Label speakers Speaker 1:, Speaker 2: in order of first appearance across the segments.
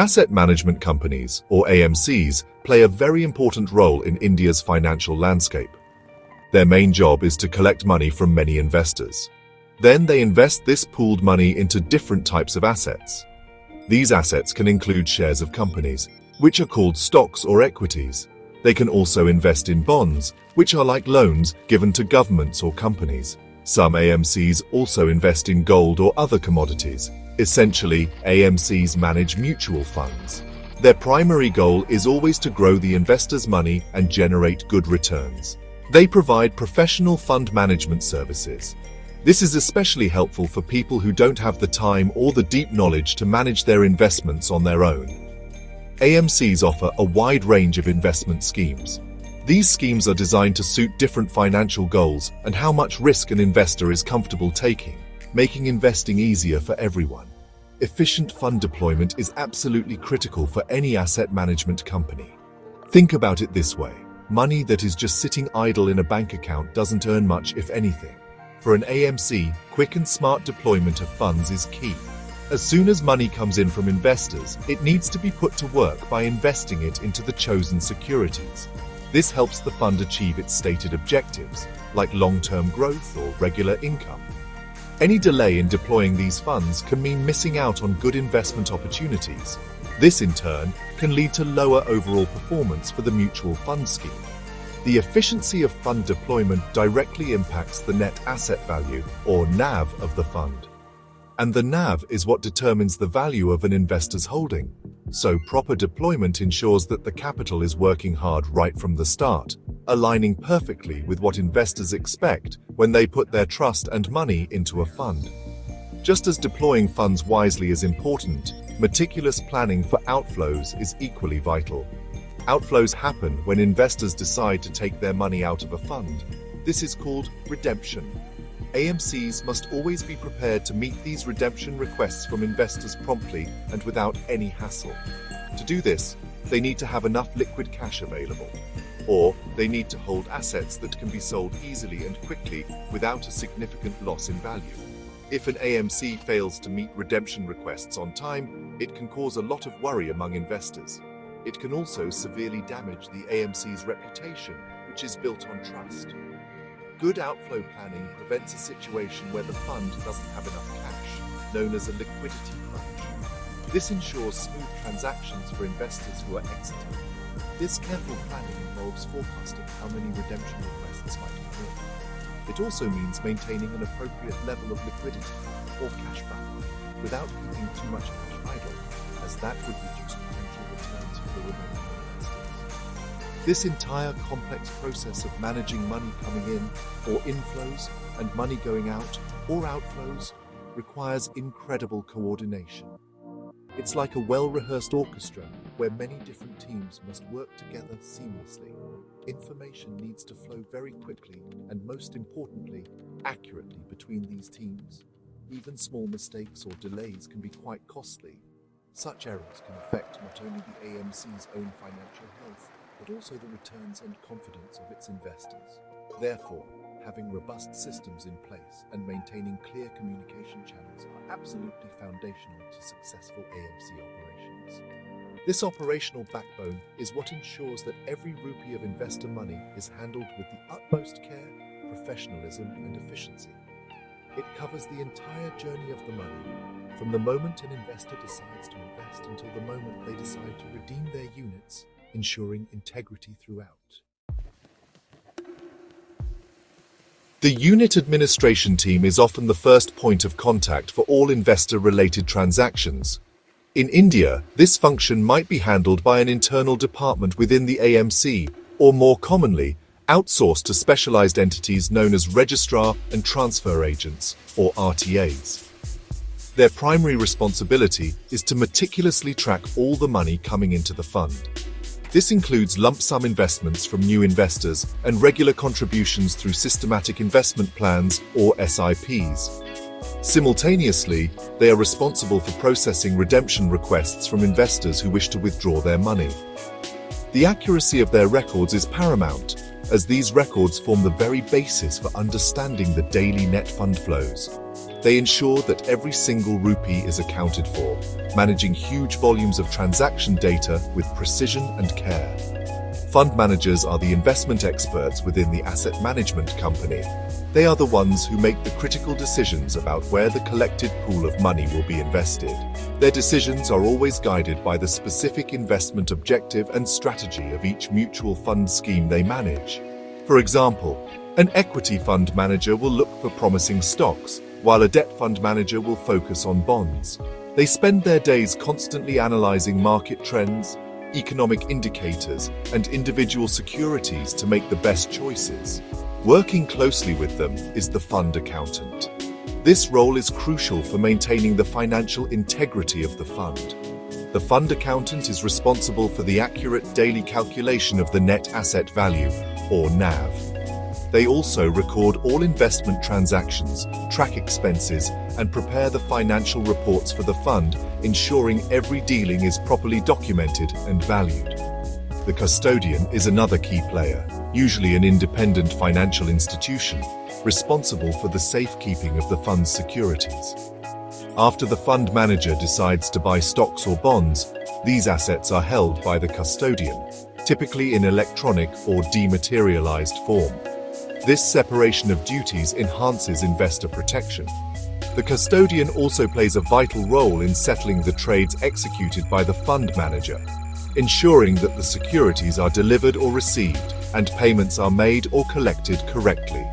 Speaker 1: Asset management companies, or AMCs, play a very important role in India's financial landscape. Their main job is to collect money from many investors. Then they invest this pooled money into different types of assets. These assets can include shares of companies, which are called stocks or equities. They can also invest in bonds, which are like loans given to governments or companies. Some AMCs also invest in gold or other commodities. Essentially, AMCs manage mutual funds. Their primary goal is always to grow the investor's money and generate good returns. They provide professional fund management services. This is especially helpful for people who don't have the time or the deep knowledge to manage their investments on their own. AMCs offer a wide range of investment schemes. These schemes are designed to suit different financial goals and how much risk an investor is comfortable taking, making investing easier for everyone. Efficient fund deployment is absolutely critical for any asset management company. Think about it this way. Money that is just sitting idle in a bank account doesn't earn much, if anything. For an AMC, quick and smart deployment of funds is key. As soon as money comes in from investors, it needs to be put to work by investing it into the chosen securities. This helps the fund achieve its stated objectives, like long-term growth or regular income. Any delay in deploying these funds can mean missing out on good investment opportunities. This, in turn, can lead to lower overall performance for the mutual fund scheme. The efficiency of fund deployment directly impacts the net asset value, or NAV, of the fund. And the NAV is what determines the value of an investor's holding. So proper deployment ensures that the capital is working hard right from the start, aligning perfectly with what investors expect when they put their trust and money into a fund. Just as deploying funds wisely is important, meticulous planning for outflows is equally vital. Outflows happen when investors decide to take their money out of a fund. This is called redemption. AMCs must always be prepared to meet these redemption requests from investors promptly and without any hassle. To do this, they need to have enough liquid cash available, or they need to hold assets that can be sold easily and quickly without a significant loss in value. If an AMC fails to meet redemption requests on time, it can cause a lot of worry among investors. It can also severely damage the AMC's reputation, which is built on trust. Good outflow planning prevents a situation where the fund doesn't have enough cash, known as a liquidity crunch. This ensures smooth transactions for investors who are exiting. This careful planning involves forecasting how many redemption requests might occur. It also means maintaining an appropriate level of liquidity, or cash buffer, without keeping too much cash idle, as that would reduce potential returns for the remaining investors. This entire complex process of managing money coming in, or inflows, and money going out, or outflows, requires incredible coordination. It's like a well-rehearsed orchestra where many different teams must work together seamlessly. Information needs to flow very quickly and, most importantly, accurately between these teams. Even small mistakes or delays can be quite costly. Such errors can affect not only the AMC's own financial health, but also the returns and confidence of its investors. Therefore, having robust systems in place and maintaining clear communication channels are absolutely foundational to successful AMC operations. This operational backbone is what ensures that every rupee of investor money is handled with the utmost care, professionalism, and efficiency. It covers the entire journey of the money, from the moment an investor decides to invest until the moment they decide to redeem their units, ensuring integrity throughout. The unit administration team is often the first point of contact for all investor-related transactions. In India, this function might be handled by an internal department within the AMC, or more commonly, outsourced to specialized entities known as registrar and transfer agents, or RTAs. Their primary responsibility is to meticulously track all the money coming into the fund. This includes lump sum investments from new investors and regular contributions through systematic investment plans, or SIPs. Simultaneously, they are responsible for processing redemption requests from investors who wish to withdraw their money. The accuracy of their records is paramount, as these records form the very basis for understanding the daily net fund flows. They ensure that every single rupee is accounted for, managing huge volumes of transaction data with precision and care. Fund managers are the investment experts within the asset management company. They are the ones who make the critical decisions about where the collected pool of money will be invested. Their decisions are always guided by the specific investment objective and strategy of each mutual fund scheme they manage. For example, an equity fund manager will look for promising stocks, while a debt fund manager will focus on bonds. They spend their days constantly analyzing market trends, economic indicators, and individual securities to make the best choices. Working closely with them is the fund accountant. This role is crucial for maintaining the financial integrity of the fund. The fund accountant is responsible for the accurate daily calculation of the net asset value, or NAV. They also record all investment transactions, track expenses, and prepare the financial reports for the fund, ensuring every dealing is properly documented and valued. The custodian is another key player, usually an independent financial institution, responsible for the safekeeping of the fund's securities. After the fund manager decides to buy stocks or bonds, these assets are held by the custodian, typically in electronic or dematerialized form. This separation of duties enhances investor protection. The custodian also plays a vital role in settling the trades executed by the fund manager, ensuring that the securities are delivered or received and payments are made or collected correctly.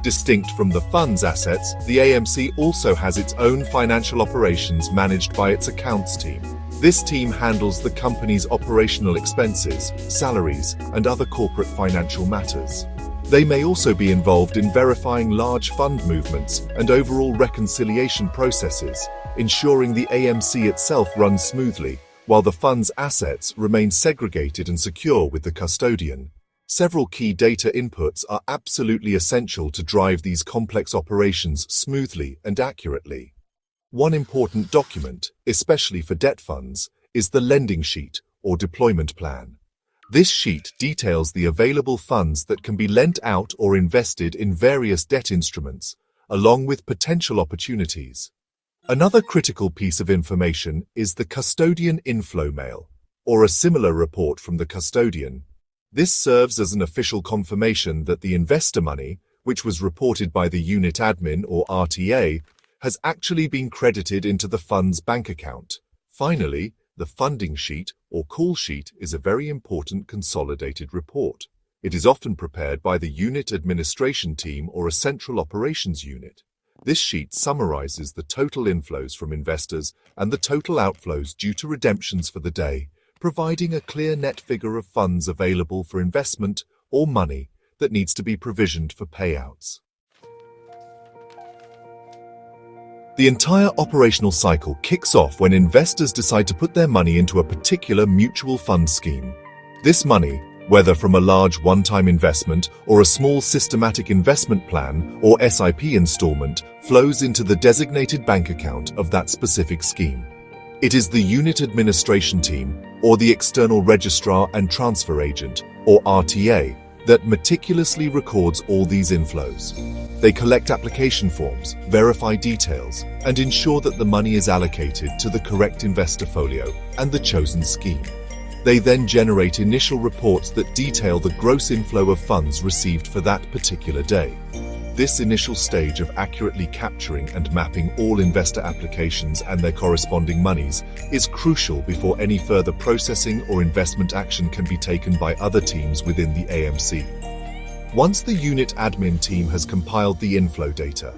Speaker 1: Distinct from the fund's assets, the AMC also has its own financial operations managed by its accounts team. This team handles the company's operational expenses, salaries, and other corporate financial matters. They may also be involved in verifying large fund movements and overall reconciliation processes, ensuring the AMC itself runs smoothly, while the fund's assets remain segregated and secure with the custodian. Several key data inputs are absolutely essential to drive these complex operations smoothly and accurately. One important document, especially for debt funds, is the lending sheet or deployment plan. This sheet details the available funds that can be lent out or invested in various debt instruments, along with potential opportunities. Another critical piece of information is the custodian inflow mail, or a similar report from the custodian. This serves as an official confirmation that the investor money, which was reported by the unit admin or RTA, has actually been credited into the fund's bank account. Finally, the funding sheet or call sheet is a very important consolidated report. It is often prepared by the unit administration team or a central operations unit. This sheet summarizes the total inflows from investors and the total outflows due to redemptions for the day, providing a clear net figure of funds available for investment or money that needs to be provisioned for payouts. The entire operational cycle kicks off when investors decide to put their money into a particular mutual fund scheme. This money, whether from a large one-time investment or a small systematic investment plan or SIP installment, flows into the designated bank account of that specific scheme. It is the unit administration team or the external registrar and transfer agent, or RTA, that meticulously records all these inflows. They collect application forms, verify details, and ensure that the money is allocated to the correct investor folio and the chosen scheme. They then generate initial reports that detail the gross inflow of funds received for that particular day. This initial stage of accurately capturing and mapping all investor applications and their corresponding monies is crucial before any further processing or investment action can be taken by other teams within the AMC. Once the unit admin team has compiled the inflow data,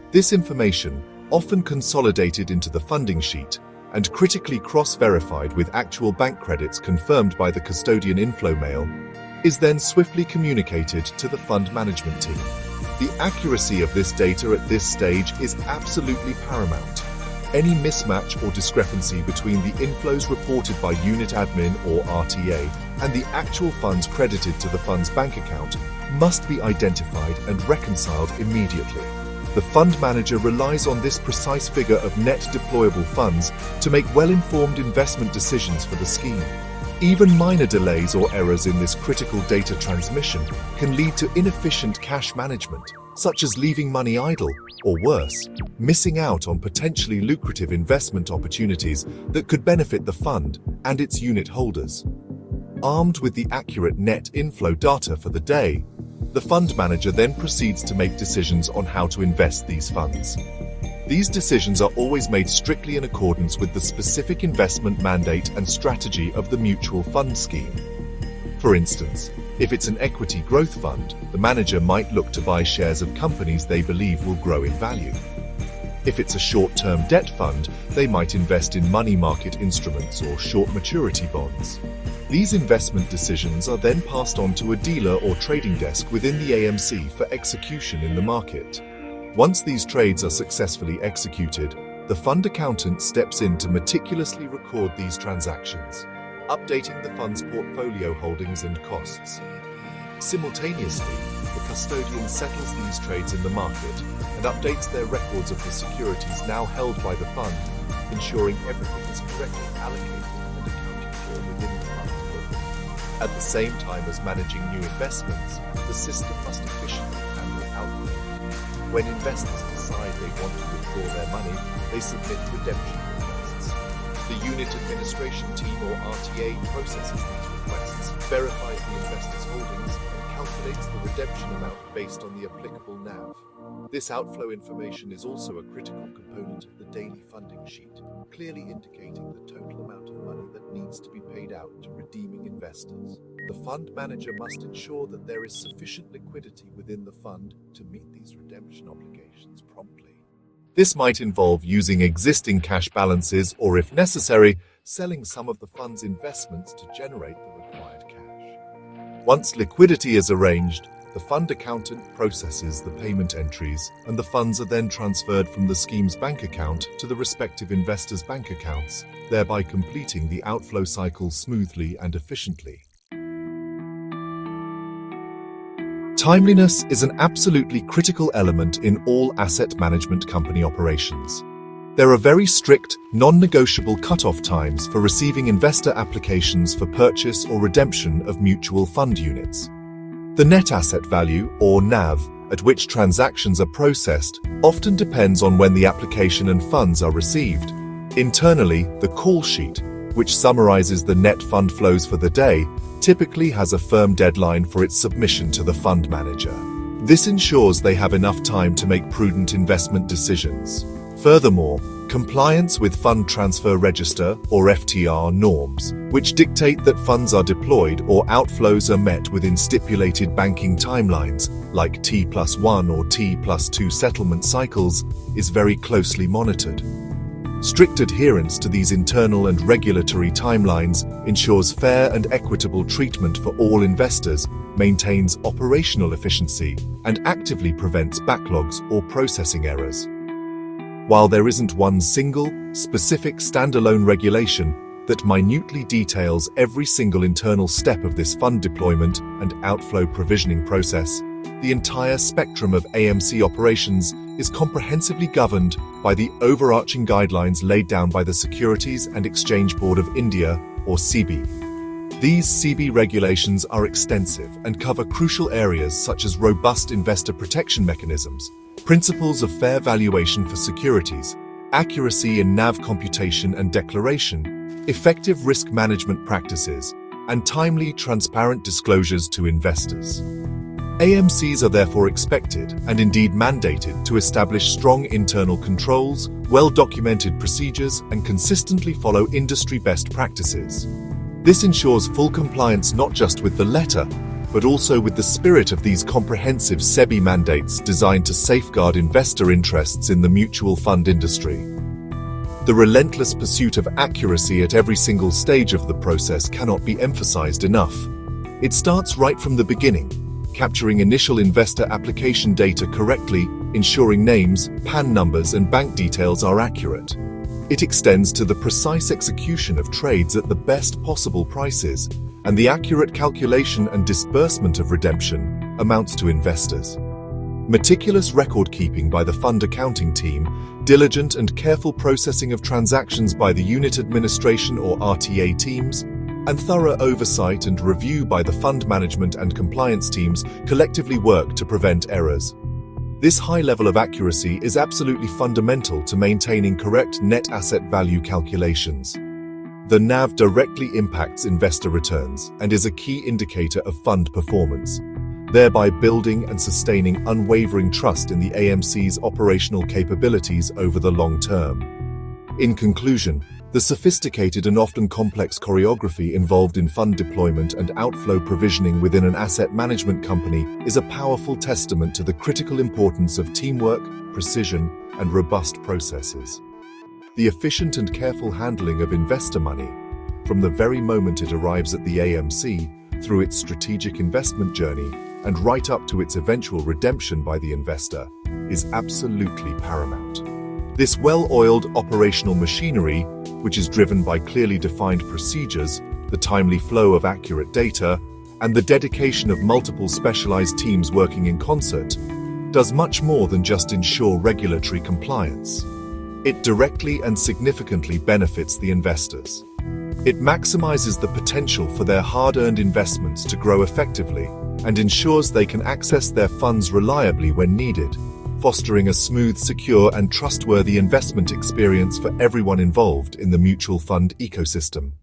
Speaker 1: this information, often consolidated into the funding sheet and critically cross-verified with actual bank credits confirmed by the custodian inflow mail, is then swiftly communicated to the fund management team. The accuracy of this data at this stage is absolutely paramount. Any mismatch or discrepancy between the inflows reported by unit admin or RTA and the actual funds credited to the fund's bank account must be identified and reconciled immediately. The fund manager relies on this precise figure of net deployable funds to make well-informed investment decisions for the scheme. Even minor delays or errors in this critical data transmission can lead to inefficient cash management, such as leaving money idle, or worse, missing out on potentially lucrative investment opportunities that could benefit the fund and its unit holders. Armed with the accurate net inflow data for the day, the fund manager then proceeds to make decisions on how to invest these funds. These decisions are always made strictly in accordance with the specific investment mandate and strategy of the mutual fund scheme. For instance, if it's an equity growth fund, the manager might look to buy shares of companies they believe will grow in value. If it's a short-term debt fund, they might invest in money market instruments or short maturity bonds. These investment decisions are then passed on to a dealer or trading desk within the AMC for execution in the market. Once these trades are successfully executed, the fund accountant steps in to meticulously record these transactions, updating the fund's portfolio holdings and costs. Simultaneously, the custodian settles these trades in the market and updates their records of the securities now held by the fund, ensuring everything is correctly allocated and accounted for within the fund's book. At the same time as managing new investments, the system must efficiently handle outflow. When investors decide they want to withdraw their money, they submit redemption requests. The unit administration team or RTA processes these requests, verifies the investor's holdings, and calculates the redemption amount based on the applicable NAV. This outflow information is also a critical component of the daily funding sheet, clearly indicating the total amount of money that needs to be paid out to redeeming investors. The fund manager must ensure that there is sufficient liquidity within the fund to meet these redemption obligations promptly. This might involve using existing cash balances or, if necessary, selling some of the fund's investments to generate the required cash. Once liquidity is arranged, the fund accountant processes the payment entries, and the funds are then transferred from the scheme's bank account to the respective investors' bank accounts, thereby completing the outflow cycle smoothly and efficiently. Timeliness is an absolutely critical element in all asset management company operations. There are very strict, non-negotiable cut-off times for receiving investor applications for purchase or redemption of mutual fund units. The net asset value, or NAV, at which transactions are processed often depends on when the application and funds are received. Internally, the call sheet, which summarizes the net fund flows for the day, typically has a firm deadline for its submission to the fund manager. This ensures they have enough time to make prudent investment decisions. Furthermore, compliance with Fund Transfer Register or FTR norms, which dictate that funds are deployed or outflows are met within stipulated banking timelines, like T+1 or T+2 settlement cycles, is very closely monitored. Strict adherence to these internal and regulatory timelines ensures fair and equitable treatment for all investors, maintains operational efficiency, and actively prevents backlogs or processing errors. While there isn't one single, specific standalone regulation that minutely details every single internal step of this fund deployment and outflow provisioning process, the entire spectrum of AMC operations is comprehensively governed by the overarching guidelines laid down by the Securities and Exchange Board of India, or SEBI. These SEBI regulations are extensive and cover crucial areas such as robust investor protection mechanisms, principles of fair valuation for securities, accuracy in NAV computation and declaration, effective risk management practices, and timely, transparent disclosures to investors. AMCs are therefore expected, and indeed mandated, to establish strong internal controls, well-documented procedures, and consistently follow industry best practices. This ensures full compliance not just with the letter, but also with the spirit of these comprehensive SEBI mandates designed to safeguard investor interests in the mutual fund industry. The relentless pursuit of accuracy at every single stage of the process cannot be emphasized enough. It starts right from the beginning, capturing initial investor application data correctly, ensuring names, PAN numbers, and bank details are accurate. It extends to the precise execution of trades at the best possible prices, and the accurate calculation and disbursement of redemption amounts to investors. Meticulous record-keeping by the fund accounting team, diligent and careful processing of transactions by the unit administration or RTA teams, and thorough oversight and review by the fund management and compliance teams collectively work to prevent errors. This high level of accuracy is absolutely fundamental to maintaining correct net asset value calculations. The NAV directly impacts investor returns and is a key indicator of fund performance, thereby building and sustaining unwavering trust in the AMC's operational capabilities over the long term. In conclusion, the sophisticated and often complex choreography involved in fund deployment and outflow provisioning within an asset management company is a powerful testament to the critical importance of teamwork, precision, and robust processes. The efficient and careful handling of investor money, from the very moment it arrives at the AMC, through its strategic investment journey, and right up to its eventual redemption by the investor, is absolutely paramount. This well-oiled operational machinery, which is driven by clearly defined procedures, the timely flow of accurate data, and the dedication of multiple specialized teams working in concert, does much more than just ensure regulatory compliance. It directly and significantly benefits the investors. It maximizes the potential for their hard-earned investments to grow effectively and ensures they can access their funds reliably when needed, fostering a smooth, secure, and trustworthy investment experience for everyone involved in the mutual fund ecosystem.